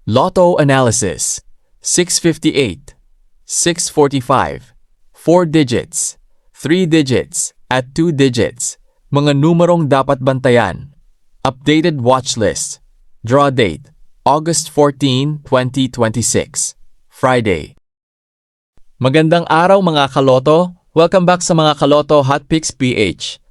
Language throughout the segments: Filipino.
Lotto analysis. 658, 645, 4 digits, 3 digits, at 2 digits. Mga numerong dapat bantayan. Updated watch list. Draw date, August 14, 2026. Friday. Magandang araw mga kaloto. Welcome back sa mga Kaloto Hot Picks PH.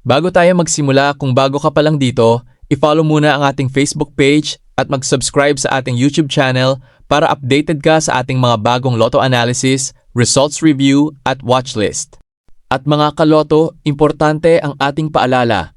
Bago tayo magsimula, kung bago ka pa lang dito, i-follow muna ang ating Facebook page at mag-subscribe sa ating YouTube channel para updated ka sa ating mga bagong Lotto analysis, results review at watch list. At mga kaloto, importante ang ating paalala.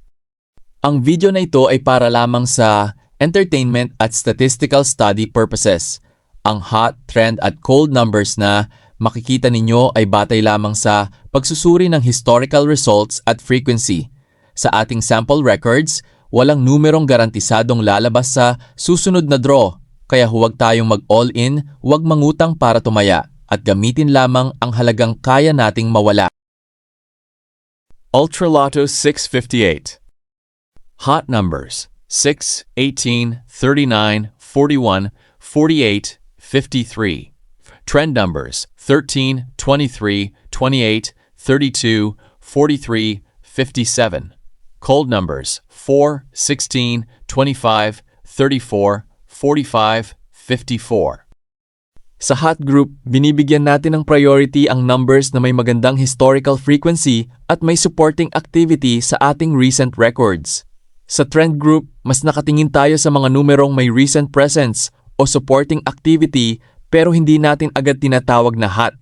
Ang video na ito ay para lamang sa entertainment at statistical study purposes. Ang hot, trend at cold numbers na makikita ninyo ay batay lamang sa pagsusuri ng historical results at frequency. Sa ating sample records, walang numerong garantisadong lalabas sa susunod na draw, kaya huwag tayong mag-all-in, huwag mangutang para tumaya, at gamitin lamang ang halagang kaya nating mawala. Ultra Lotto 658. Hot numbers 6, 18, 39, 41, 48, 53. Trend numbers 13, 23, 28, 32, 43, 57. Cold numbers 4, 16, 25, 34, 45, 54. Sa hot group, binibigyan natin ng priority ang numbers na may magandang historical frequency at may supporting activity sa ating recent records. Sa trend group, mas nakatingin tayo sa mga numerong may recent presence o supporting activity pero hindi natin agad tinatawag na hot.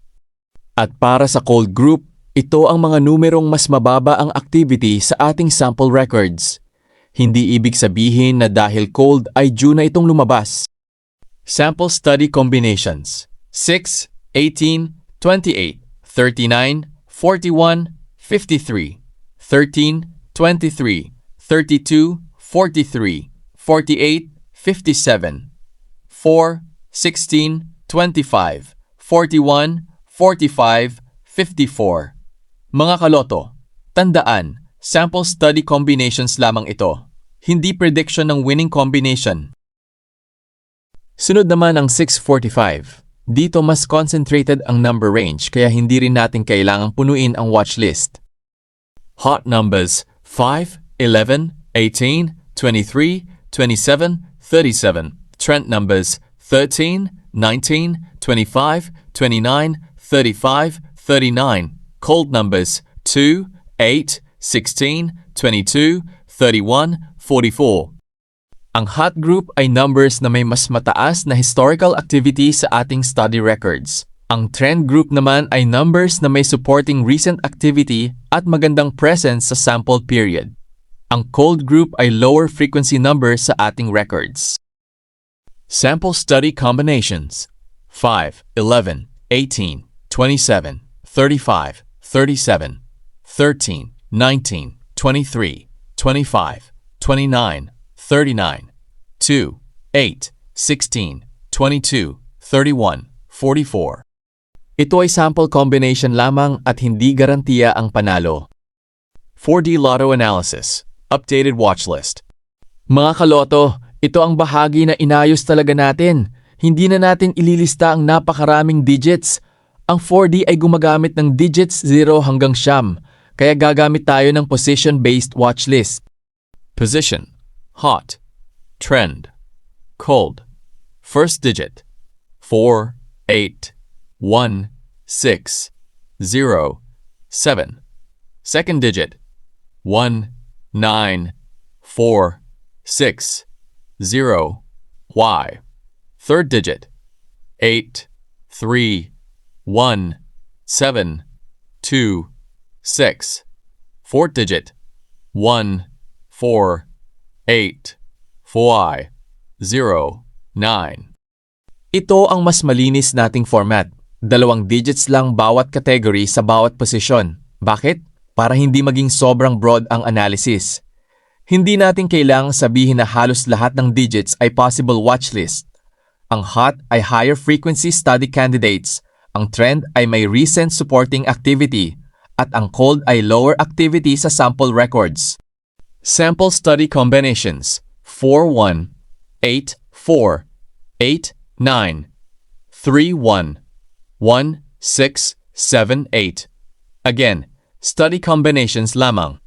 At para sa cold group, ito ang mga numerong mas mababa ang activity sa ating sample records. Hindi ibig sabihin na dahil cold ay due na itong lumabas. Sample study combinations 6, 18, 28, 39, 41, 53, 13, 23, 32, 43, 48, 57, 4, 16, 25, 41, 45, 54. Mga kaloto, tandaan, sample study combinations lamang ito, hindi prediction ng winning combination. Sunod naman ang 645. Dito mas concentrated ang number range kaya hindi rin natin kailangang punuin ang watch list. Hot numbers 5, 11, 18, 23, 27, 37. Trend numbers 13, 19, 25, 29, 35, 39. Cold numbers 2, 8, 16, 22, 31, 44. Ang hot group ay numbers na may mas mataas na historical activity sa ating study records. Ang trend group naman ay numbers na may supporting recent activity at magandang presence sa sample period. Ang cold group ay lower frequency numbers sa ating records. Sample study combinations 5, 11, 18, 27, 35, 37, 13, 19, 23, 25, 29, 39, 2, 8, 16, 22, 31, 44. Ito ay sample combination lamang at hindi garantiya ang panalo. 4D Lotto Analysis. Updated watch list. Mga kaloto, ito ang bahagi na inayos talaga natin. Hindi na natin ililista ang napakaraming digits. Ang 4D ay gumagamit ng digits 0 hanggang 9, kaya gagamit tayo ng position-based watch list. Position. Hot, trend, cold. First digit 4, 8, 1, 6, 0, 7. Second digit 1, 9, 4, 6, 0, Y. Third digit 8, 3, 1, 7, 2, 6. Fourth digit 1, 4, 8, 4, 0, 9. Ito ang mas malinis nating format. 2 digits lang bawat category sa bawat posisyon. Bakit? Para hindi maging sobrang broad ang analysis. Hindi natin kailangang sabihin na halos lahat ng digits ay possible watch list. Ang hot ay higher frequency study candidates, ang trend ay may recent supporting activity, at ang cold ay lower activity sa sample records. Sample study combinations 4, 1, 8, 4, 8, 9, 3, 1, 1, 6, 7, 8. Again, study combinations lamang.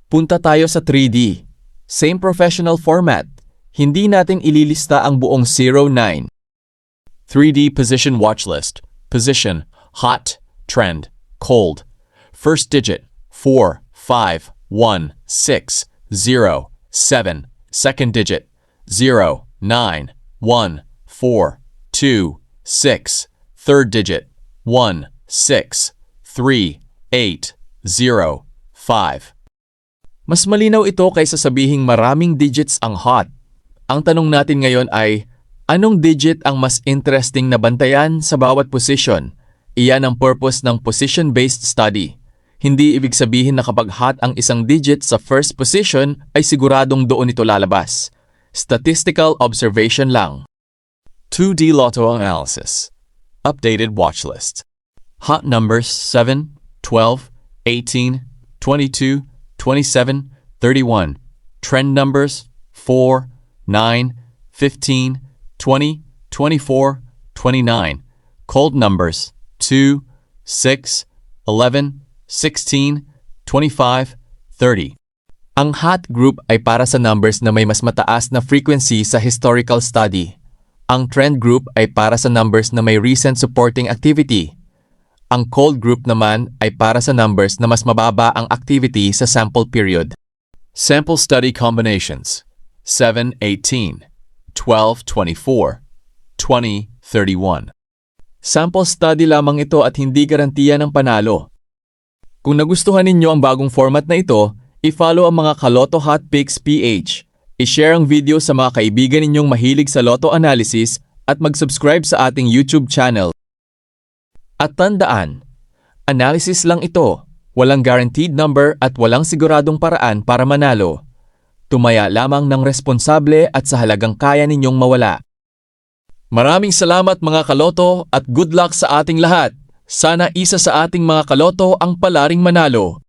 Punta tayo sa 3D. Same professional format. Hindi natin ililista ang buong 09. 3D position watch list. Position, hot, trend, cold. First digit, 4, 5, 1, 6, 0, 7. Second digit, 0, 9, 1, 4, 2, 6. Third digit, 1, 6, 3, 8, 0, 5. Mas malinaw ito kaysa sabihing maraming digits ang hot. Ang tanong natin ngayon ay, anong digit ang mas interesting na bantayan sa bawat position? Iyan ang purpose ng position-based study. Hindi ibig sabihin na kapag hot ang isang digit sa first position ay siguradong doon ito lalabas. Statistical observation lang. 2D Lotto Analysis. Updated watch list. Hot numbers 7, 12, 18, 22, 27, 31. Trend numbers 4, 9, 15, 20, 24, 29. Cold numbers 2, 6, 11, 16, 25, 30. Ang hot group ay para sa numbers na may mas mataas na frequency sa historical study. Ang trend group ay para sa numbers na may recent supporting activity. Ang cold group naman ay para sa numbers na mas mababa ang activity sa sample period. Sample study combinations 7, 18, 12, 24, 20, 31. Sample study lamang ito at hindi garantiya ng panalo. Kung nagustuhan ninyo ang bagong format na ito, i-follow ang mga Kaloto Hot Picks PH. I-share ang video sa mga kaibigan ninyong mahilig sa Lotto Analysis at mag-subscribe sa ating YouTube channel. At tandaan, analysis lang ito, walang guaranteed number at walang siguradong paraan para manalo. Tumaya lamang ng responsable at sa halagang kaya ninyong mawala. Maraming salamat mga kaloto at good luck sa ating lahat. Sana isa sa ating mga kaloto ang palaring manalo.